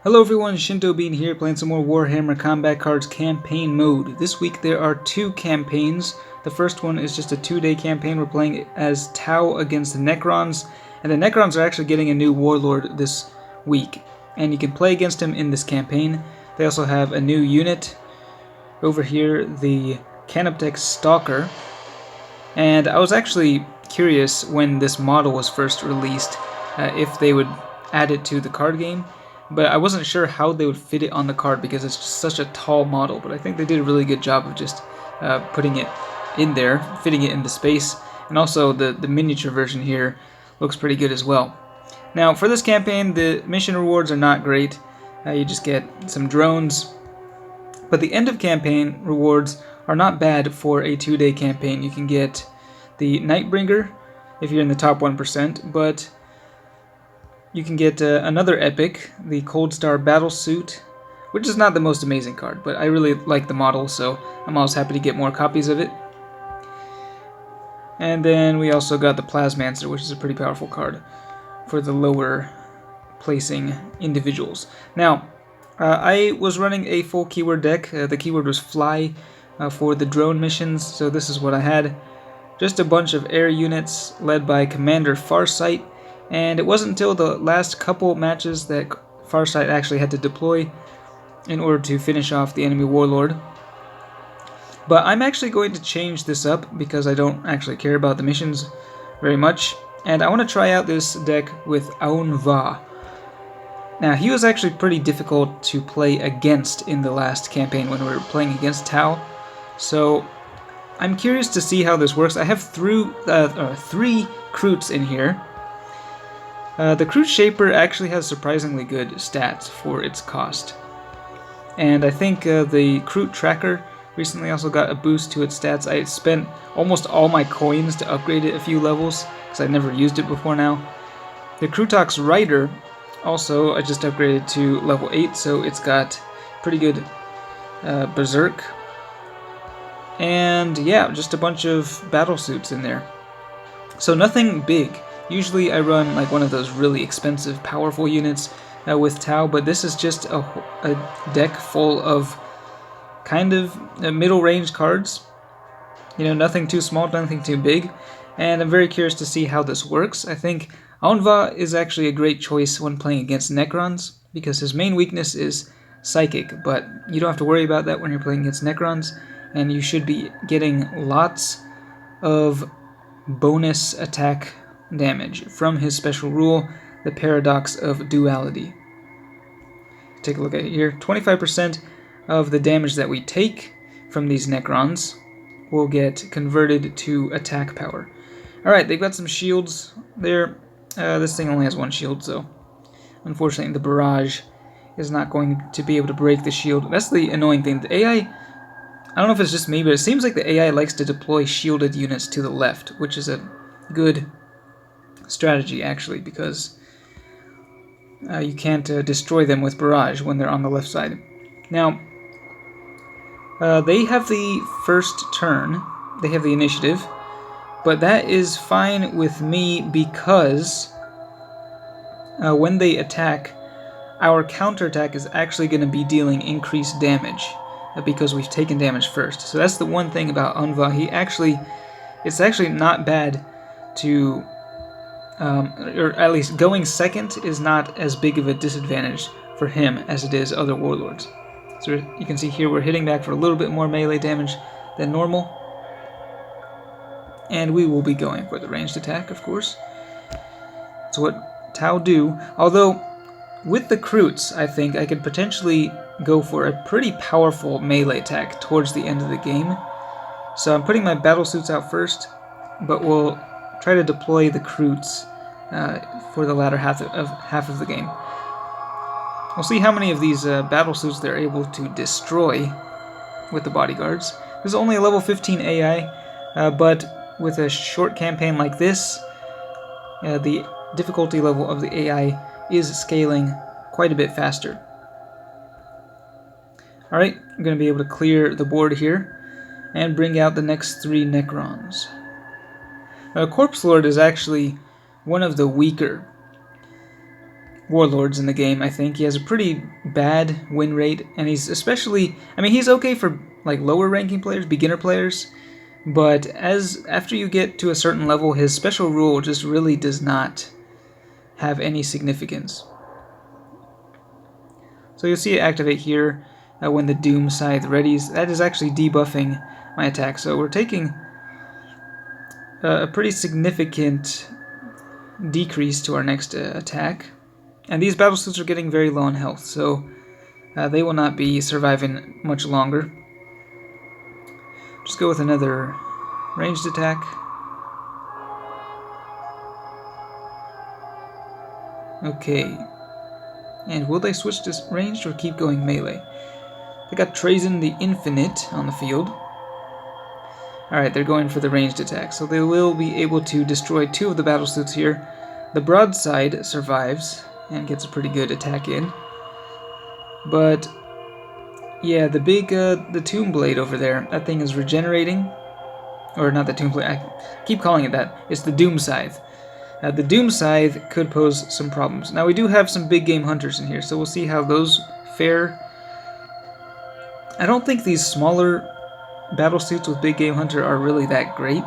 Hello everyone, Shinto Bean here, playing some more Warhammer Combat Cards campaign mode. This week there are two campaigns. The first one is just a 2-day campaign. We're playing as Tau against the Necrons, and the Necrons are actually getting a new warlord this week, and you can play against him in this campaign. They also have a new unit over here, the Canoptech Stalker, and I was actually curious when this model was first released if they would add it to the card game. But I wasn't sure how they would fit it on the card because it's just such a tall model. But I think they did a really good job of just putting it in there, fitting it into space. And also the miniature version here looks pretty good as well. Now for this campaign, the mission rewards are not great. You just get some drones. But the end of campaign rewards are not bad for a 2-day campaign. You can get the Nightbringer if you're in the top 1%, but you can get another epic, the Cold Star Battlesuit, which is not the most amazing card, but I really like the model, so I'm always happy to get more copies of it. And then we also got the Plasmancer, which is a pretty powerful card for the lower placing individuals. Now, I was running a full keyword deck. The keyword was fly for the drone missions, so this is what I had. Just a bunch of air units led by Commander Farsight. And it wasn't until the last couple matches that Farsight actually had to deploy in order to finish off the enemy warlord. But I'm actually going to change this up because I don't actually care about the missions very much. And I want to try out this deck with Aun'va. Now, he was actually pretty difficult to play against in the last campaign when we were playing against Tau. So I'm curious to see how this works. I have three Kroots in here. The Kroot Shaper actually has surprisingly good stats for its cost. And I think the Kroot Tracker recently also got a boost to its stats. I spent almost all my coins to upgrade it a few levels, because I'd never used it before now. The Krootox Rider also I just upgraded to level 8, so it's got pretty good Berserk. And yeah, just a bunch of battle suits in there. So nothing big. Usually I run like one of those really expensive, powerful units with Tau, but this is just a deck full of kind of middle-range cards. You know, nothing too small, nothing too big, and I'm very curious to see how this works. I think Aun'va is actually a great choice when playing against Necrons, because his main weakness is Psychic, but you don't have to worry about that when you're playing against Necrons, and you should be getting lots of bonus attack damage from his special rule, the Paradox of Duality. Take a look at it here. 25% of the damage that we take from these Necrons will get converted to attack power. Alright, they've got some shields there. This thing only has one shield, so unfortunately the barrage is not going to be able to break the shield. That's the annoying thing. The AI, I don't know if it's just me, but it seems like the AI likes to deploy shielded units to the left, which is a good strategy actually, because you can't destroy them with barrage when they're on the left side. Now, they have the first turn, they have the initiative, but that is fine with me because when they attack, our counterattack is actually going to be dealing increased damage because we've taken damage first. So that's the one thing about Aun'va. It's actually not bad to or at least going second is not as big of a disadvantage for him as it is other warlords. So you can see here we're hitting back for a little bit more melee damage than normal. And we will be going for the ranged attack, of course. That's what Tau do. Although, with the Kroots, I think I could potentially go for a pretty powerful melee attack towards the end of the game. So I'm putting my battle suits out first, but we'll try to deploy the Kroots for the latter half of the game. We'll see how many of these battle suits they're able to destroy with the bodyguards. There's only a level 15 AI, but with a short campaign like this, the difficulty level of the AI is scaling quite a bit faster. Alright, I'm going to be able to clear the board here and bring out the next 3 Necrons. Corpse Lord is actually one of the weaker warlords in the game, I think. He has a pretty bad win rate, and he's especially... I mean, he's okay for like lower ranking players, beginner players, but after you get to a certain level, his special rule just really does not have any significance. So you'll see it activate here when the Doom Scythe readies. That is actually debuffing my attack, so we're taking a pretty significant decrease to our next attack. And these battlesuits are getting very low on health, so they will not be surviving much longer. Just go with another ranged attack. Okay. And will they switch to ranged or keep going melee? They got Trazen the Infinite on the field. Alright, they're going for the ranged attack, so they will be able to destroy 2 of the battlesuits here. The broadside survives and gets a pretty good attack in. But yeah, the big the Tomb Blade over there, that thing is regenerating. Or not the Tomb Blade, I keep calling it that. It's the Doom Scythe. The Doom Scythe could pose some problems. Now we do have some big game hunters in here, so we'll see how those fare. I don't think these smaller battlesuits with big game hunter are really that great.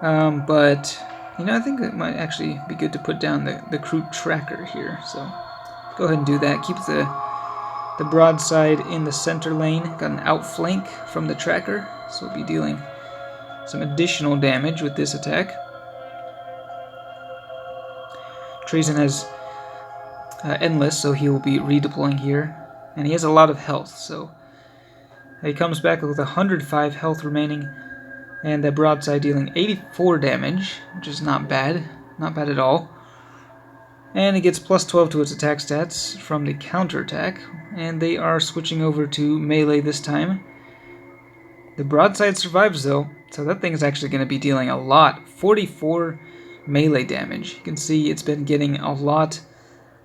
But you know, I think it might actually be good to put down the crew tracker here. So go ahead and do that. Keep the broadside in the center lane. Got an outflank from the tracker, so we'll be dealing some additional damage with this attack. Trazen has Endless, so he will be redeploying here. And he has a lot of health, so he comes back with 105 health remaining. And that broadside dealing 84 damage, which is not bad. Not bad at all. And it gets plus 12 to its attack stats from the counterattack. And they are switching over to melee this time. The broadside survives though, so that thing is actually going to be dealing a lot. 44 melee damage. You can see it's been getting a lot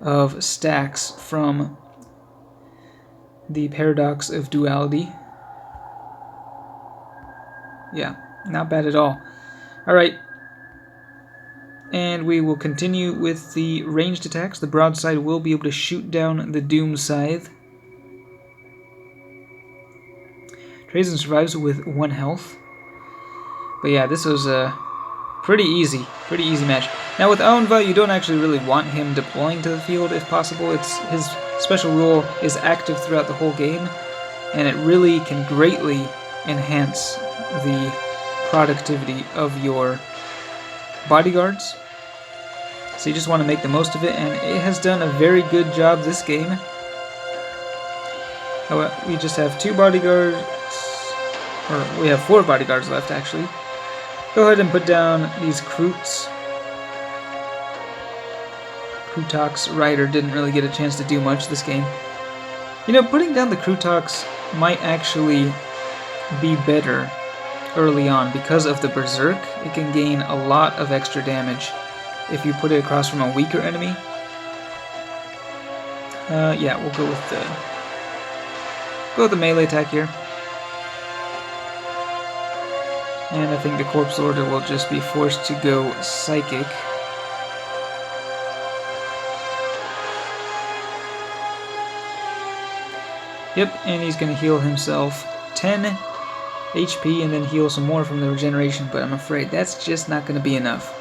of stacks from the Paradox of Duality. Yeah, not bad at all. Alright. And we will continue with the ranged attacks. The broadside will be able to shoot down the Doom Scythe. Trazen survives with 1 health. But yeah, this was a pretty easy match. Now with Aun'va, you don't actually really want him deploying to the field if possible. His special rule is active throughout the whole game, and it really can greatly enhance the productivity of your bodyguards. So you just want to make the most of it, and it has done a very good job this game. We just have 2 bodyguards, or we have 4 bodyguards left actually. Go ahead and put down these Kroots. Krootox Rider didn't really get a chance to do much this game. You know, putting down the Krootox might actually be better early on because of the Berserk. It can gain a lot of extra damage if you put it across from a weaker enemy. Yeah, we'll go with the melee attack here. And I think the Corpse Lord will just be forced to go Psychic. Yep, and he's going to heal himself 10 HP and then heal some more from the regeneration, but I'm afraid that's just not going to be enough.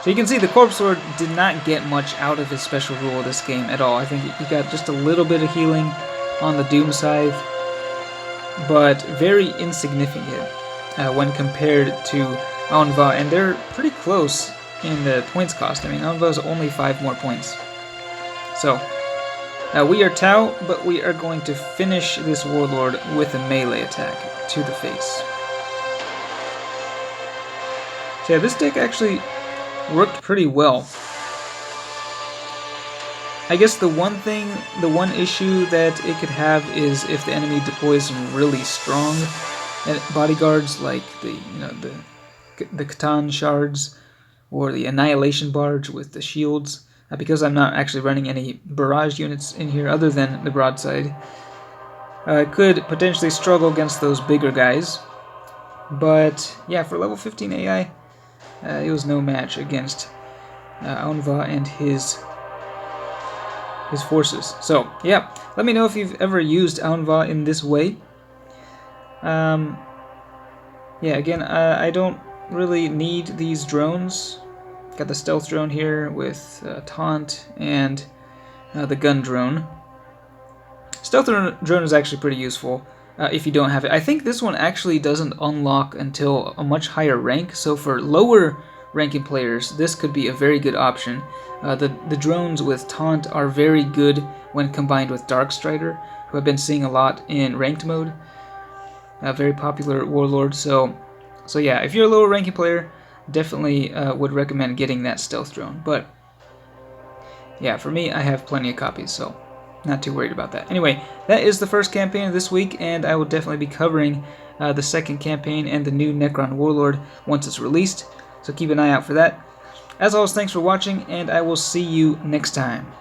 So you can see the Corpse Lord did not get much out of his special rule this game at all. I think he got just a little bit of healing on the Doom Scythe, but very insignificant when compared to Aun'va, and they're pretty close in the points cost. I mean, Aun'va's only 5 more points. So, we are Tau, but we are going to finish this Warlord with a melee attack to the face. So yeah, this deck actually worked pretty well. I guess the one issue that it could have is if the enemy deploys some really strong bodyguards like the Catan Shards or the Annihilation Barge with the shields. Because I'm not actually running any barrage units in here other than the broadside, I could potentially struggle against those bigger guys. But yeah, for level 15 AI, it was no match against Aun'va and his forces. So yeah, let me know if you've ever used Aun'va in this way. Yeah, again, I don't really need these drones. Got the stealth drone here with taunt and the gun drone. Stealth drone is actually pretty useful if you don't have it. I think this one actually doesn't unlock until a much higher rank, so for lower ranking players, this could be a very good option. The drones with taunt are very good when combined with Darkstrider, who I've been seeing a lot in ranked mode. Very popular warlord, so yeah, if you're a lower ranking player, definitely would recommend getting that stealth drone. But yeah, for me, I have plenty of copies, so not too worried about that. Anyway, that is the first campaign of this week, and I will definitely be covering the second campaign and the new Necron Warlord once it's released, so keep an eye out for that. As always, thanks for watching, and I will see you next time.